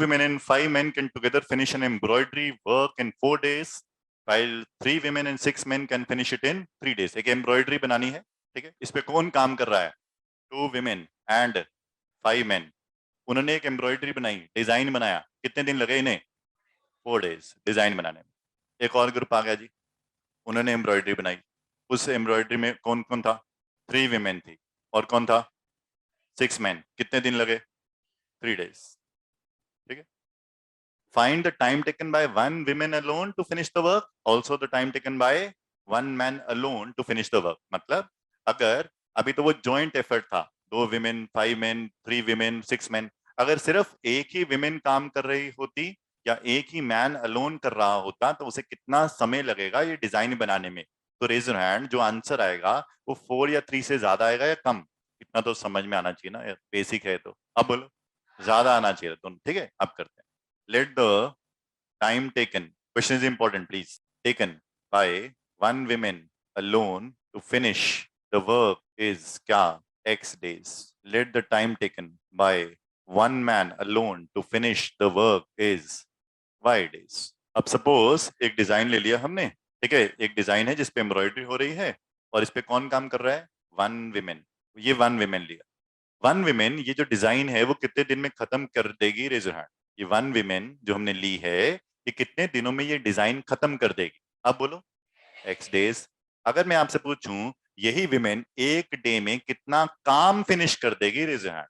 women and 5 men can together finish an embroidery work in 4 days, while 3 women and 6 men can finish it in 3 days. एक embroidery बनानी है, ठीक है, इस पे कौन काम कर रहा है? 2 women and 5 men. उन्होंने एक एम्ब्रॉयडरी बनाई, डिजाइन बनाया, कितने दिन लगे इन्हें? 4 days डिजाइन बनाने में. एक और ग्रुप आ गया जी, उन्होंने एम्ब्रॉयडरी बनाई, उस एम्ब्रॉयडरी में कौन कौन था? 3 women थी, और कौन था? 6 men. कितने दिन लगे? 3 days. ठीक है. Find the time taken by one woman alone to finish the work, also the time taken by one man alone to finish the work. मतलब अगर अभी तो वो joint effort था, 2 women, 5 men, 3 women, 6 men, अगर सिर्फ एक ही women काम कर रही होती या एक ही man alone कर रहा होता तो उसे कितना समय लगेगा ये डिजाइन बनाने में? तो रेज योर हैंड, जो आंसर आएगा वो 4 या 3 से ज्यादा आएगा या कम? इतना तो समझ में आना चाहिए ना, बेसिक है तो. अब बोलो, ज्यादा आना चाहिए दोनों. ठीक है, अब करते हैं. Let the time taken, question is important please, taken by one woman alone to finish the work is क्या? X days. Let the time taken by one man alone to finish the work is Y days. अब suppose एक design ले लिया हमने, ठीक है, एक design है जिसपे एम्ब्रॉयडरी हो रही है और इस पे कौन काम कर रहा है? 1 women. ये 1 women लिया. 1 women ये जो डिजाइन है वो कितने दिन में खत्म कर देगी? Raise your hand. ये 1 women जो हमने ली है ये कितने दिनों में ये डिजाइन खत्म कर देगी? अब बोलो. X days. अगर मैं आपसे पूछूं यही women एक डे में कितना काम फिनिश कर देगी? Raise your hand.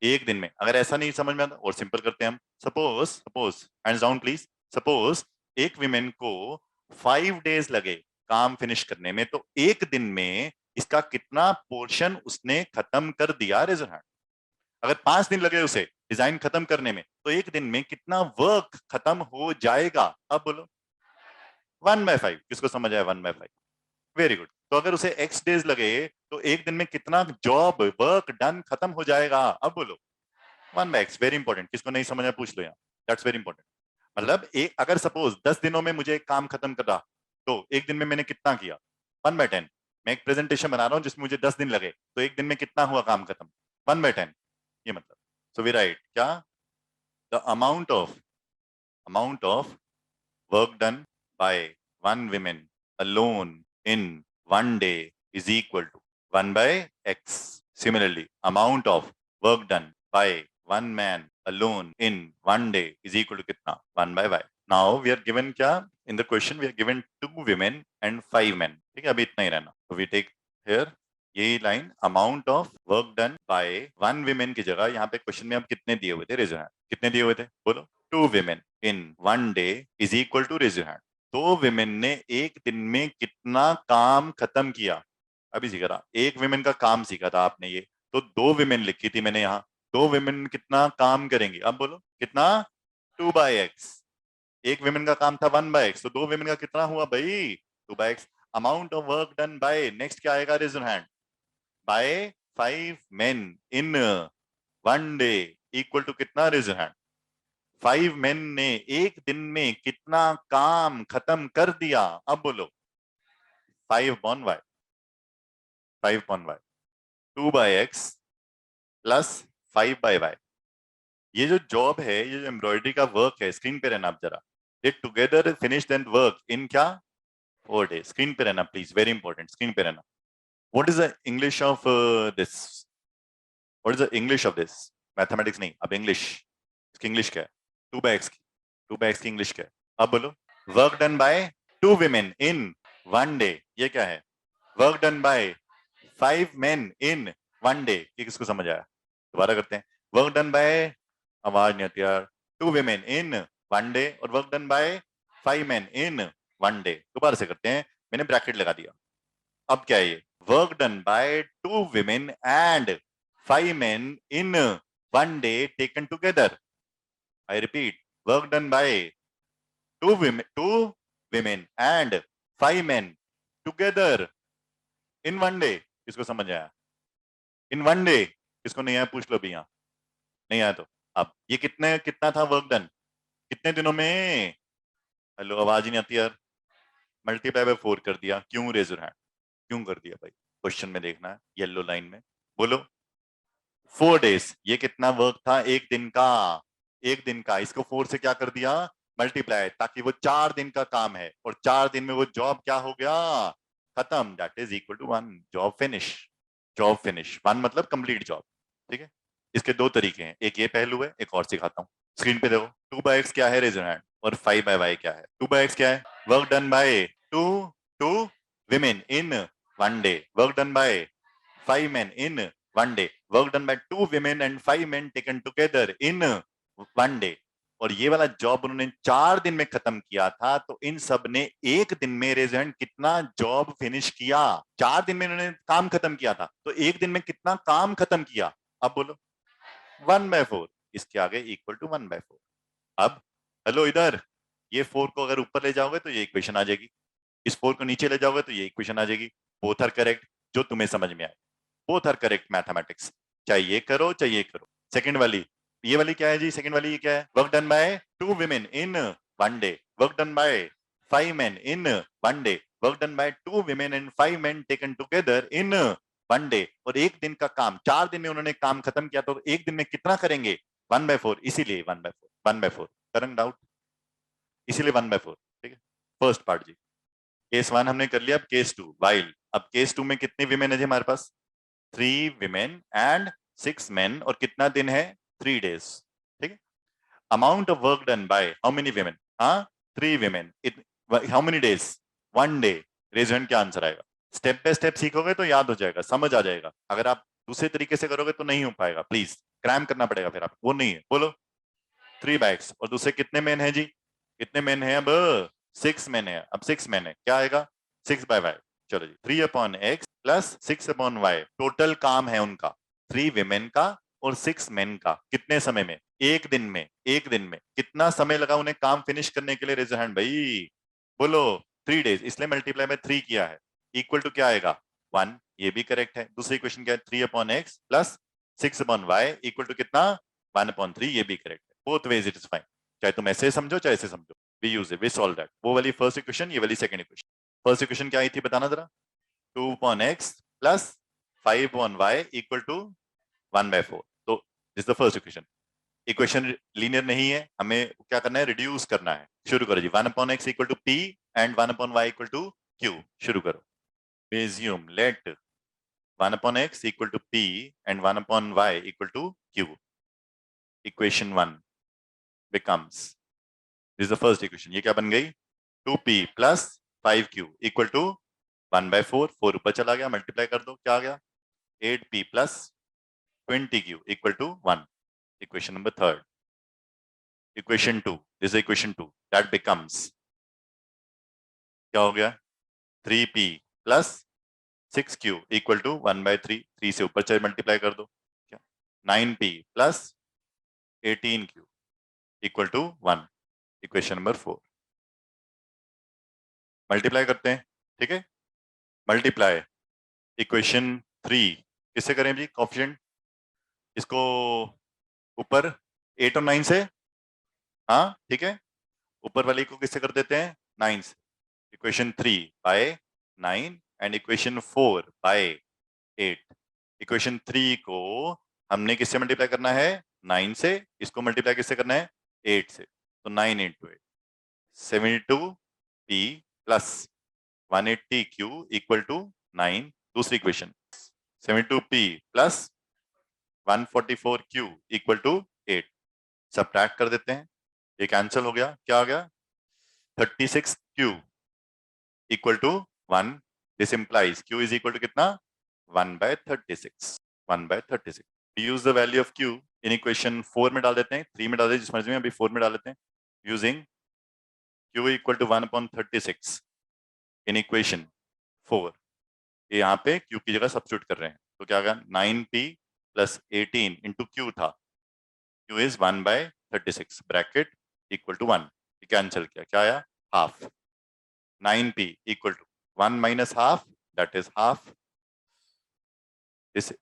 एक दिन में. अगर ऐसा नहीं समझ में आता और सिंपल करते हैं हम. Suppose hands down please. Suppose एक women को 5 days लगे काम फिनिश करने में, तो एक दिन में इसका कितना पोर्शन उसने खत्म कर दिया? Raise your hand. अगर 5 दिन लगे उसे डिजाइन खत्म करने में, तो एक दिन में कितना वर्क खत्म हो जाएगा? अब बोलो. 1/5. किसको समझ आया? 1/5. Very good. तो अगर उसे x डेज लगे तो एक दिन में कितना जॉब वर्क डन खत्म हो जाएगा? अब बोलो. 1/x. Very important. किसको नहीं समझ आया पूछ लो यहाँ. That's very important. मतलब एक अगर सपोज 10 दिनों में मुझे एक काम खत्म कर रहा, तो एक दिन में मैंने कितना किया? 1/10. मैं एक प्रेजेंटेशन बना रहा हूँ जिसमें मुझे 10 दिन लगे, तो एक दिन में कितना हुआ काम खत्म? 1/10. ये मतलब. सो वी राइट क्या? The amount of work done by one woman alone in one day is equal to 1 by x. Similarly, amount of work done by one man alone in one day is equal to कितना? 1 by y. Now we are given क्या? In the question we are given 2 women and 5 men. ठीक है, अभी इतना ही रहना. So we take here यही line, amount of work done bye 1 women की जगह यहाँ पे क्वेश्चन में हम कितने दिए हुए थे? Raise your hand. कितने दिए हुए थे? बोलो. 2 women in one day is equal to, raise your hand. 2 women ने एक दिन में कितना काम खत्म किया? अभी सीखा था, एक women का काम सीखा था आपने. ये तो 2 women लिखी थी मैंने यहाँ. 2 women कितना काम करेंगी? अब बोलो कितना? 2/x. एक women का काम था 1/x, तो 2 women का कितना हुआ भाई? 2/x. Amount of work done by, next क्या आएगा? Raise your hand. By 5 men in one day equal to कितना? Raise your hand. 5 men ने एक दिन में कितना काम खत्म कर दिया? अब बोलो. 5/y. 5/y. 2/x plus 5/y. ये जो जॉब है, ये जो एम्ब्रॉयडरी का वर्क है, स्क्रीन पे रहना आप जरा. ये together finish then work in क्या? 4 days. स्क्रीन पे रहना प्लीज, वेरी इंपॉर्टेंट. स्क्रीन पे रहना. What is the English of this? What is the English of this? Mathematics नहीं, अब इंग्लिश. इसकी इंग्लिश क्या है? 2/x की. 2/x की इंग्लिश क्या है? अब बोलो. Work done bye 2 women in one day. ये क्या है? Work done bye 5 men in one day. ये किसको समझ आया? दोबारा करते हैं. वर्क डन बाय, आवाज नहीं आती यार, 2 women in one day और work done bye 5 men in one day. दोबारा से करते हैं. मैंने ब्रैकेट लगा दिया. अब क्या है ये? Work done bye 2 women and 5 men in one day taken together. I repeat, work done by 2 women and 5 men together in one day. किसको समझ आया? In one day. किसको नहीं आया पूछ लो भी यहाँ. नहीं आया तो अब ये कितना था वर्क डन? कितने दिनों में? हेलो, आवाज ही नहीं आती यार. मल्टीप्लाई बाय 4 कर दिया. क्यों? Raise your hand. क्यों कर दिया भाई? क्वेश्चन में देखना है, येलो लाइन में. बोलो. 4 days. ये कितना वर्क था एक दिन का? एक दिन का, इसको 4 से क्या कर दिया, मल्टीप्लाई, ताकि वो 4 दिन का काम है और 4 दिन में वो जॉब क्या हो गया, खत्म, that is equal to 1, job finish. Job finish 1 मतलब कंप्लीट जॉब। ठीक है, इसके दो तरीके हैं, एक ये पहलू है, एक और सिखाता हूँ। स्क्रीन पे देखो, 2/x क्या है, रेज योर हैंड, और 5/y क्या है। 2/x क्या है, work done by two women in 1 day, work done by 5 men in 1 day, work done by 2 women and 5 men taken together in 1 day। और ये वाला जॉब उन्होंने 4 दिन में खत्म किया था, तो इन सब ने एक दिन में रेजेंट कितना जॉब फिनिश किया, 4 दिन में उन्होंने काम खत्म किया था, तो एक दिन में कितना काम खत्म किया, अब बोलो 1/4, इसके आगे इक्वल टू 1/4। अब हेलो इधर, ये 4 को अगर ऊपर ले जाओगे तो ये इक्वेशन आ जाएगी, इस 4 को नीचे ले जाओगे तो ये इक्वेशन आ जाएगी। बोथ आर करेक्ट, जो तुम्हें समझ में आए, बोथ आर करेक्ट मैथमेटिक्स, चाहे ये करो चाहे ये करो। सेकंड वाली, ये वाली क्या है जी, सेकंड वाली ये क्या है, work done bye 2 women in 1 day, work done bye 5 men in 1 day, work done bye 2 women and 5 men taken together in 1 day। और एक दिन का काम 4 दिन में उन्होंने काम खत्म किया, तो एक दिन में कितना करेंगे, 1/4, इसीलिए 1/4 करंट डाउट, इसीलिए 1/4। ठीक है, फर्स्ट पार्ट जी। केस 1 हमने कर लिया, अब केस 2 वाइल। अब केस 2 में कितनी विमेन है जी हमारे पास, 3 विमेन एंड 6 मेन, और कितना दिन है, 3 डेज। ठीक है, amount of work done by how many women, हाँ 3 women, how many days, 1 day. Raise hand, क्या आंसर आएगा। स्टेप बाय स्टेप सीखोगे तो याद हो जाएगा, समझ आ जाएगा, अगर आप दूसरे तरीके से करोगे तो नहीं हो पाएगा, प्लीज क्रैम करना पड़ेगा, फिर आप वो नहीं है, बोलो 3 बैग्स, और दूसरे कितने मेन है जी, कितने मेन है, अब 6 मेन है, अब 6 मेन है, क्या आएगा 6/y। चलो जी, 3/x प्लस 6/y, टोटल काम है उनका 3 विमेन का और 6 मेन का, कितने समय में, एक दिन में। एक दिन में कितना समय लगा उन्हें काम फिनिश करने के लिए, रेज हैंड भाई, बोलो 3 डेज, इसलिए मल्टीप्लाई में 3 किया है, इक्वल टू क्या आएगा 1, ये भी करेक्ट है। दूसरी क्वेश्चन क्या है, 3/x plus 6/y equal to कितना 1/3, ये भी करेक्ट है। Both ways it is fine, चाहे तुम ऐसे समझो चाहे ऐसे समझो, we use it, we solve that. वो वाली फर्स्ट इक्वेशन, ये वाली सेकंड इक्वेशन। फर्स्ट इक्वेशन क्या आई थी बताना जरा, 2/x plus 5/y equal to 1/4, तो this the first equation. Equation linear नहीं है, हमें क्या करना है, रिड्यूस करना है। शुरू करो जी, 1/x equal to p and 1/y equal to q, शुरू करो। assume let 1/x equal to p and 1/y equal to q, equation 1 becomes, this is the first equation, ये क्या बन गई, 2p plus 5q equal to 1/4, 4 ऊपर चला गया, multiply कर दो, क्या आ गया 8p plus 20q equal to 1, equation number third. Equation 2, this is equation 2, that becomes, क्या हो गया 3p plus 6q equal to 1/3, 3 से ऊपर चले मल्टीप्लाई कर दो, क्या 9p plus 18q equal to 1, equation number 4। Multiply करते हैं, ठीक है, मल्टीप्लाई इक्वेशन 3 किससे करें जी, कोफिशिएंट, इसको ऊपर 8 और 9 से, हाँ ठीक है, ऊपर वाली को किससे कर देते हैं 9 से, equation 3 by 9 and equation 4 by 8। Equation 3 को हमने किससे मल्टीप्लाई करना है 9 से, इसको मल्टीप्लाई किससे करना है 8 से, तो 9 × 8 72p plus 180q equal to 9। दूसरी equation 72p plus 144q equal to 8, subtract कर देते हैं, ये कैंसिल हो गया, क्या आ गया 36q equal to 1, this implies q is equal to कितना 1/36, 1/36। Use the value of q in equation 4 में डाल देते हैं, 3 में डाल देते हैं, जिस मर्जी में, अभी 4 में डाल देते हैं, using q equal to 1/36 in equation 4, ये यहाँ पे q की जगह सब्स्टिट्यूट कर रहे हैं, तो क्या होगा 9p प्लस 18 इंटू q था, q is 1/36 bracket equal to 1, cancel किया, क्या आया half, 9p equal to 1 minus half, that is half, इस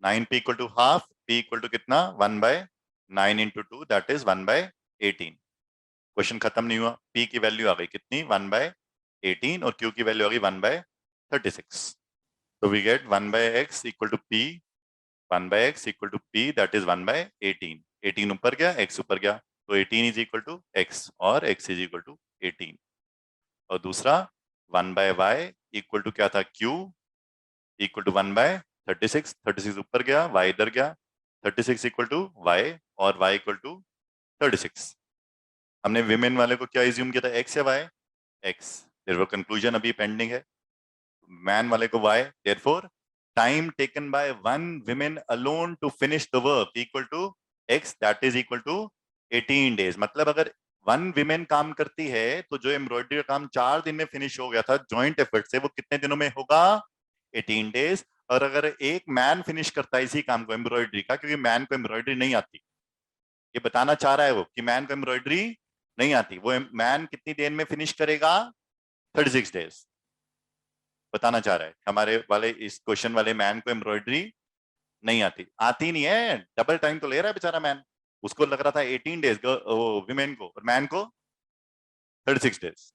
9p equal to half, p equal to कितना 1/9 इंटू 2, दैट इज 1/18। क्वेश्चन खत्म नहीं हुआ, p की वैल्यू आ गई कितनी 1/18 और q की वैल्यू आ गई 1/36, तो we get 1/x equal to p, 1/x equal to p that is 1/18। 18 ऊपर गया, x ऊपर गया, तो 18 इज इक्वल टू x और x इज इक्वल टू 18। और दूसरा 1/y इक्वल टू क्या था, q इक्वल टू 1/36, 36 ऊपर गया, y इधर गया, 36 इक्वल टू y और y इक्वल टू 36। हमने विमेन वाले को क्या इज्यूम किया था, x या y, x, देयरफॉर कंक्लूजन अभी पेंडिंग है। मैन वाले को y, therefore time taken by one women alone to finish the work equal to x, that is equal to 18 days. मतलब अगर वन विमेन काम करती है तो जो एम्ब्रॉयडरी का काम 4 दिन में फिनिश हो गया था जॉइंट एफर्ट से, वो कितने दिनों में होगा, 18 डेज। और अगर एक मैन फिनिश करता है इसी काम को एम्ब्रॉयडरी का, क्योंकि मैन को एम्ब्रॉयडरी नहीं आती, ये बताना चाह रहा है वो कि मैन को एम्ब्रॉयडरी नहीं आती, वो मैन कितनी देर में फिनिश करेगा, 36 डेज। बताना चाह रहा है हमारे वाले इस क्वेश्चन वाले मैन को एम्ब्रॉयडरी नहीं आती, आती नहीं है, डबल टाइम तो ले रहा है बेचारा मैन। उसको लग रहा था 18 डेज वो विमेन को, और मैन को 36 डेज।